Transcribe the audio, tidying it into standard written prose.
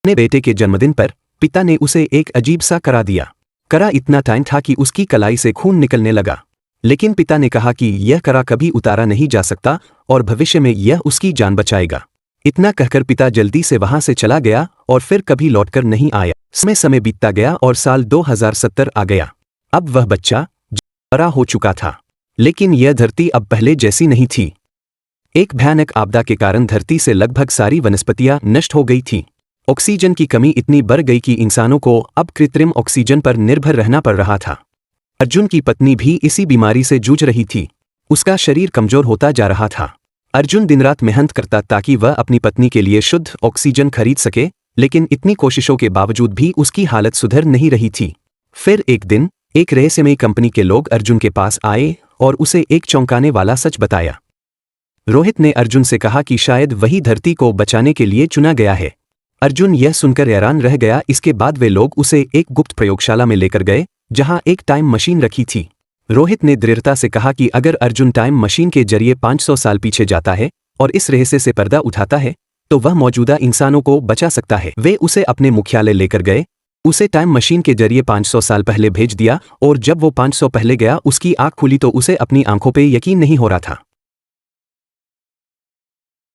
अपने बेटे के जन्मदिन पर पिता ने उसे एक अजीब सा करा दिया। करा इतना टाइम था कि उसकी कलाई से खून निकलने लगा, लेकिन पिता ने कहा कि यह करा कभी उतारा नहीं जा सकता और भविष्य में यह उसकी जान बचाएगा। इतना कहकर पिता जल्दी से वहां से चला गया और फिर कभी लौटकर नहीं आया। समय बीतता गया और साल 2070 आ गया। अब वह बच्चा बड़ा हो चुका था, लेकिन यह धरती अब पहले जैसी नहीं थी। एक भयानक आपदा के कारण धरती से लगभग सारी वनस्पतियां नष्ट हो गई थीं। ऑक्सीजन की कमी इतनी बढ़ गई कि इंसानों को अब कृत्रिम ऑक्सीजन पर निर्भर रहना पड़ रहा था। अर्जुन की पत्नी भी इसी बीमारी से जूझ रही थी। उसका शरीर कमजोर होता जा रहा था। अर्जुन दिन रात मेहनत करता ताकि वह अपनी पत्नी के लिए शुद्ध ऑक्सीजन खरीद सके, लेकिन इतनी कोशिशों के बावजूद भी उसकी हालत सुधर नहीं रही थी। फिर एक दिन एक रहस्यमयी कंपनी के लोग अर्जुन के पास आए और उसे एक चौंकाने वाला सच बताया। रोहित ने अर्जुन से कहा कि शायद वही धरती को बचाने के लिए चुना गया है। अर्जुन यह सुनकर हैरान रह गया। इसके बाद वे लोग उसे एक गुप्त प्रयोगशाला में लेकर गए, जहां एक टाइम मशीन रखी थी। रोहित ने दृढ़ता से कहा कि अगर अर्जुन टाइम मशीन के जरिए 500 साल पीछे जाता है और इस रहस्य से पर्दा उठाता है, तो वह मौजूदा इंसानों को बचा सकता है। वे उसे अपने मुख्यालय लेकर गए, उसे टाइम मशीन के जरिए 500 साल पहले भेज दिया और जब वो 500 पहले गया उसकी आंख खुली तो उसे अपनी आंखों पर यकीन नहीं हो रहा था।